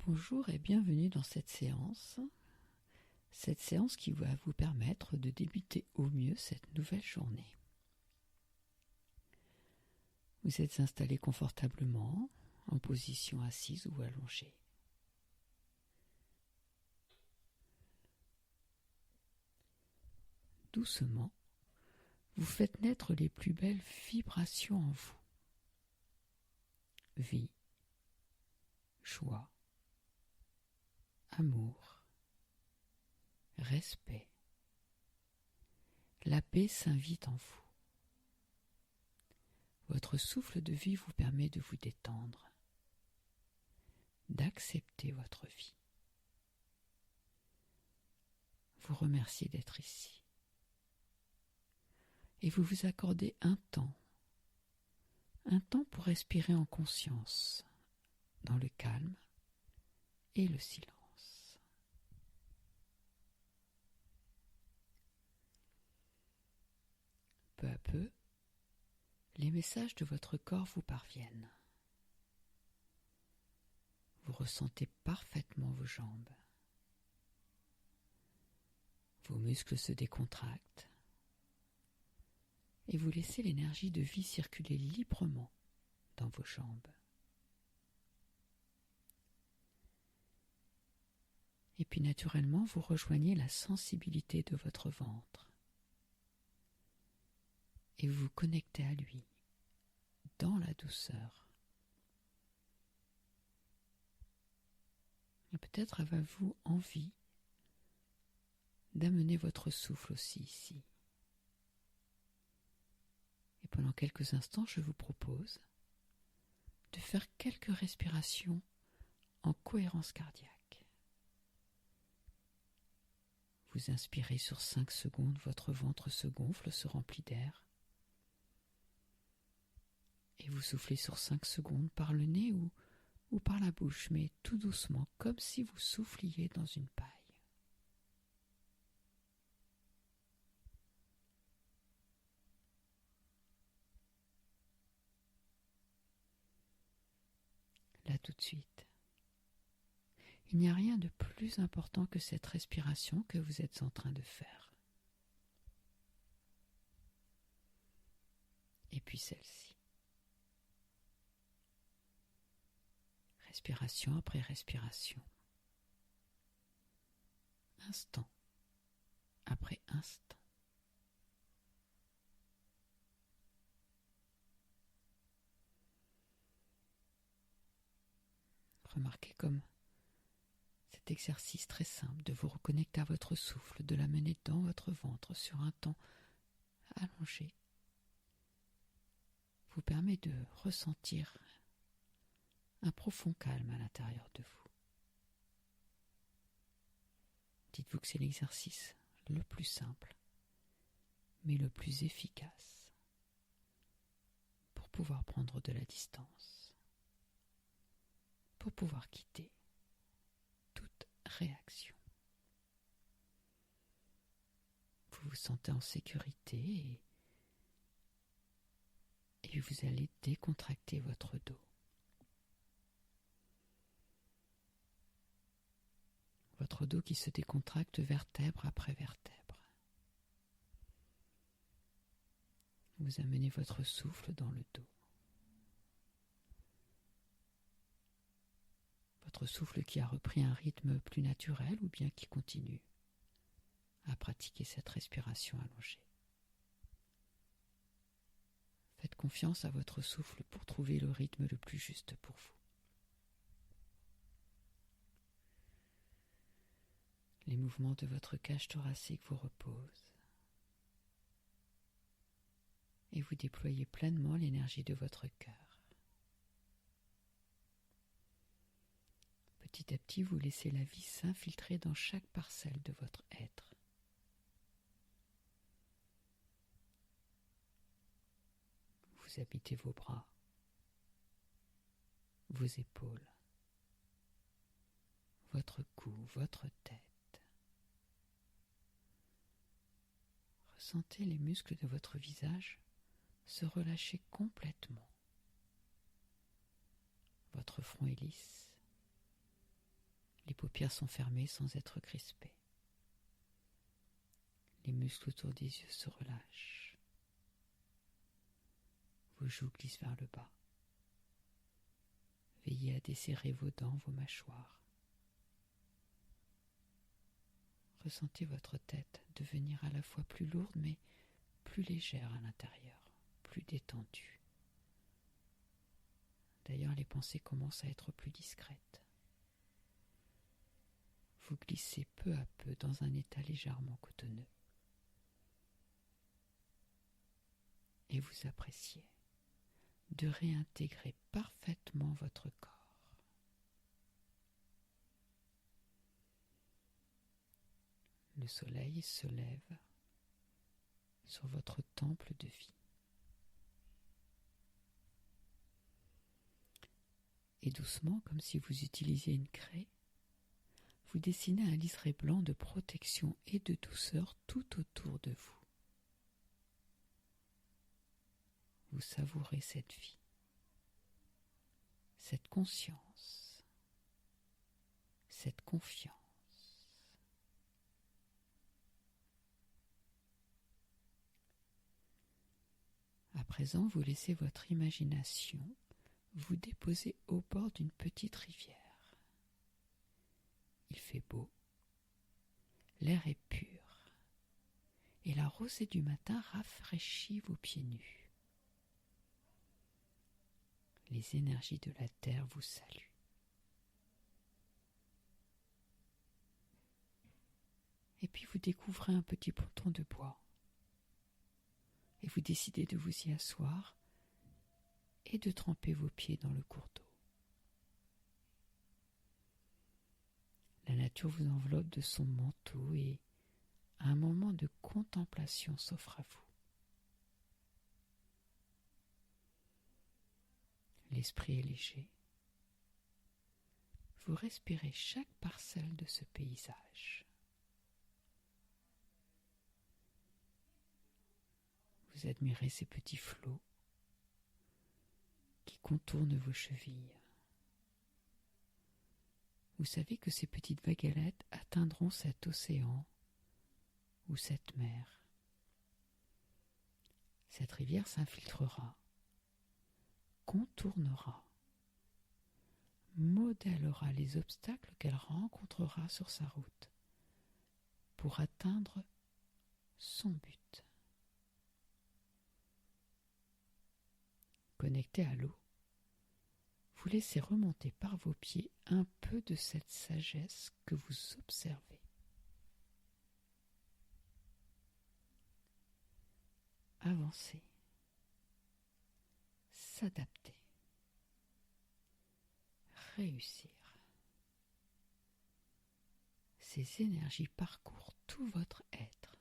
Bonjour et bienvenue dans cette séance qui va vous permettre de débuter au mieux cette nouvelle journée. Vous êtes installé confortablement, en position assise ou allongée. Doucement, vous faites naître les plus belles vibrations en vous. Vie, joie, amour, respect. La paix s'invite en vous. Votre souffle de vie vous permet de vous détendre, d'accepter votre vie. Vous remerciez d'être ici. Et vous vous accordez un temps pour respirer en conscience, dans le calme et le silence. Peu à peu, les messages de votre corps vous parviennent. Vous ressentez parfaitement vos jambes. Vos muscles se décontractent et vous laissez l'énergie de vie circuler librement dans vos jambes. Et puis naturellement, vous rejoignez la sensibilité de votre ventre et vous vous connectez à lui dans la douceur. Et peut-être avez-vous envie d'amener votre souffle aussi ici. Et pendant quelques instants, je vous propose de faire quelques respirations en cohérence cardiaque. Vous inspirez sur 5 secondes, votre ventre se gonfle, se remplit d'air. Et vous soufflez sur 5 secondes par le nez ou par la bouche, mais tout doucement, comme si vous souffliez dans une paille. Là tout de suite. Il n'y a rien de plus important que cette respiration que vous êtes en train de faire. Et puis celle-ci. Respiration après respiration. Instant après instant. Remarquez comme cet exercice très simple de vous reconnecter à votre souffle, de l'amener dans votre ventre sur un temps allongé, vous permet de ressentir un profond calme à l'intérieur de vous. Dites-vous que c'est l'exercice le plus simple, mais le plus efficace pour pouvoir prendre de la distance, pour pouvoir quitter toute réaction. Vous vous sentez en sécurité et vous allez décontracter votre dos. Votre dos qui se décontracte vertèbre après vertèbre. Vous amenez votre souffle dans le dos. Votre souffle qui a repris un rythme plus naturel ou bien qui continue à pratiquer cette respiration allongée. Faites confiance à votre souffle pour trouver le rythme le plus juste pour vous. Les mouvements de votre cage thoracique vous reposent et vous déployez pleinement l'énergie de votre cœur. Petit à petit, vous laissez la vie s'infiltrer dans chaque parcelle de votre être. Vous habitez vos bras, vos épaules, votre cou, votre tête. Ressentez les muscles de votre visage se relâcher complètement. Votre front est lisse, Les paupières sont fermées sans être crispées. Les muscles autour des yeux se relâchent. Vos joues glissent vers le bas. Veillez à desserrer vos dents, vos mâchoires. Ressentez votre tête devenir à la fois plus lourde mais plus légère à l'intérieur, plus détendue. D'ailleurs, les pensées commencent à être plus discrètes. Vous glissez peu à peu dans un état légèrement cotonneux. Et vous appréciez de réintégrer parfaitement votre corps. Le soleil se lève sur votre temple de vie. Et doucement, comme si vous utilisiez une craie, vous dessinez un liseré blanc de protection et de douceur tout autour de vous. Vous savourez cette vie, cette conscience, cette confiance. À présent, vous laissez votre imagination vous déposer au bord d'une petite rivière. Il fait beau, l'air est pur, et la rosée du matin rafraîchit vos pieds nus. Les énergies de la terre vous saluent. Et puis vous découvrez un petit ponton de bois. Et vous décidez de vous y asseoir et de tremper vos pieds dans le cours d'eau. La nature vous enveloppe de son manteau et un moment de contemplation s'offre à vous. L'esprit est léger. Vous respirez chaque parcelle de ce paysage. Vous admirez ces petits flots qui contournent vos chevilles. Vous savez que ces petites vaguelettes atteindront cet océan ou cette mer. Cette rivière s'infiltrera, contournera, modèlera les obstacles qu'elle rencontrera sur sa route pour atteindre son but. Connecté à l'eau, vous laissez remonter par vos pieds un peu de cette sagesse que vous observez. Avancer, s'adapter, réussir. Ces énergies parcourent tout votre être.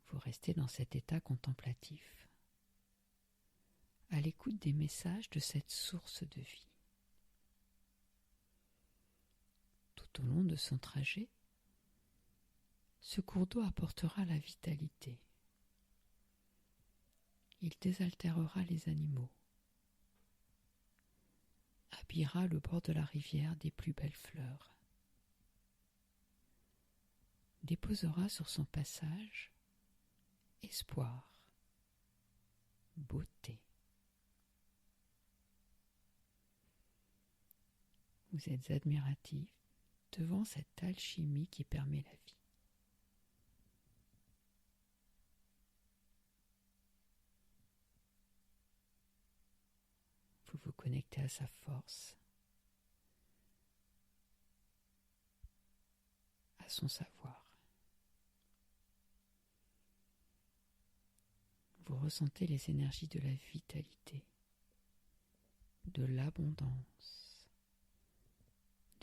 Vous restez dans cet état contemplatif, à l'écoute des messages de cette source de vie. Tout au long de son trajet, ce cours d'eau apportera la vitalité. Il désaltérera les animaux, habillera le bord de la rivière des plus belles fleurs, déposera sur son passage espoir, beauté. Vous êtes admiratif devant cette alchimie qui permet la vie. Vous vous connectez à sa force, à son savoir. Vous ressentez les énergies de la vitalité, de l'abondance,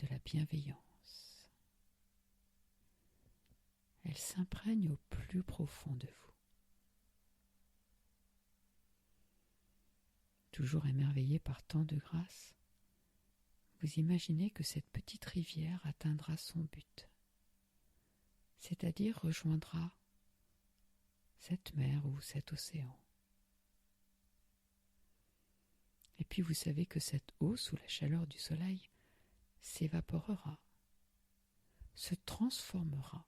de la bienveillance. Elles s'imprègnent au plus profond de vous. Toujours émerveillé par tant de grâce, vous imaginez que cette petite rivière atteindra son but, c'est-à-dire rejoindra cette mer ou cet océan. Et puis vous savez que cette eau, sous la chaleur du soleil, s'évaporera, se transformera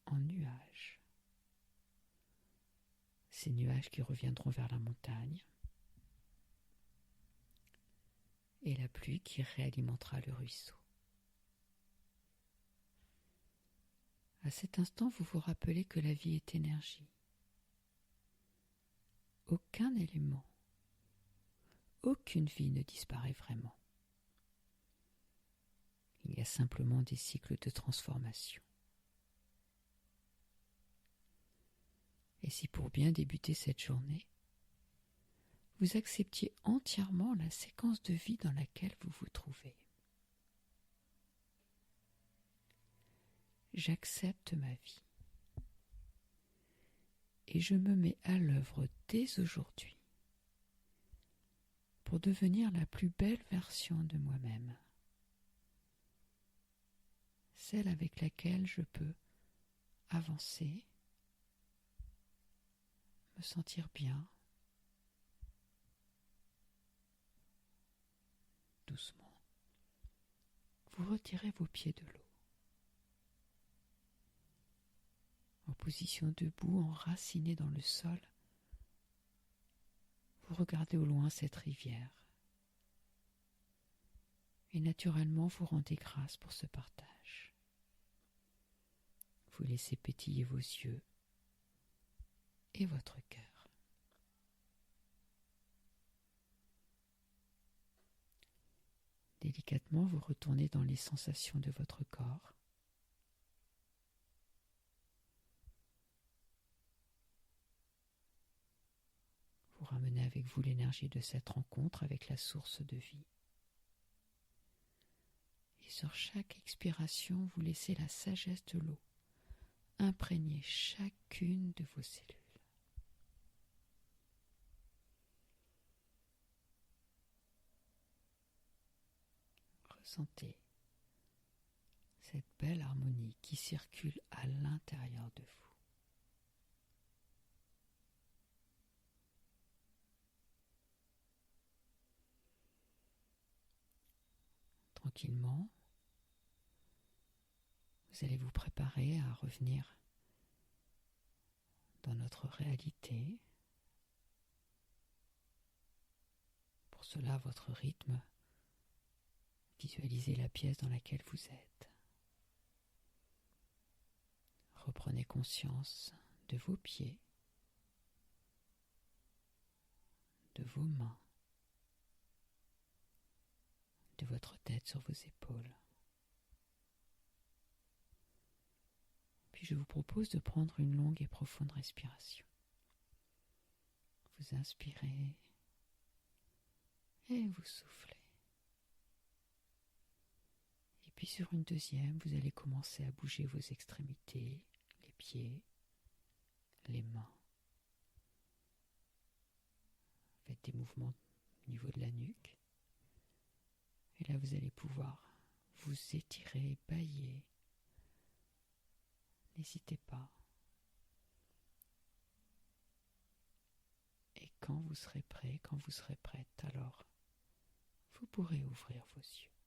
en nuages. Ces nuages qui reviendront vers la montagne et la pluie qui réalimentera le ruisseau. À cet instant, vous vous rappelez que la vie est énergie. Aucun élément, aucune vie ne disparaît vraiment. Il y a simplement des cycles de transformation. Et si pour bien débuter cette journée, vous acceptiez entièrement la séquence de vie dans laquelle vous vous trouvez. J'accepte ma vie. Et je me mets à l'œuvre dès aujourd'hui pour devenir la plus belle version de moi-même, celle avec laquelle je peux avancer, me sentir bien, doucement. Vous retirez vos pieds de l'eau. En position debout, enraciné dans le sol, vous regardez au loin cette rivière. Et naturellement, vous rendez grâce pour ce partage. Vous laissez pétiller vos yeux et votre cœur. Délicatement, vous retournez dans les sensations de votre corps. Vous ramenez avec vous l'énergie de cette rencontre avec la source de vie. Et sur chaque expiration, vous laissez la sagesse de l'eau imprégner chacune de vos cellules. Ressentez cette belle harmonie qui circule à l'intérieur de vous. Tranquillement, vous allez vous préparer à revenir dans notre réalité. Pour cela, votre rythme, visualisez la pièce dans laquelle vous êtes. Reprenez conscience de vos pieds, de vos mains, de votre tête sur vos épaules. Puis je vous propose de prendre une longue et profonde respiration. Vous inspirez et vous soufflez. Et puis sur une deuxième, vous allez commencer à bouger vos extrémités, les pieds, les mains. Faites des mouvements au niveau de la nuque. Et là, vous allez pouvoir vous étirer, bâiller. N'hésitez pas. Et quand vous serez prêt, quand vous serez prête, alors vous pourrez ouvrir vos yeux.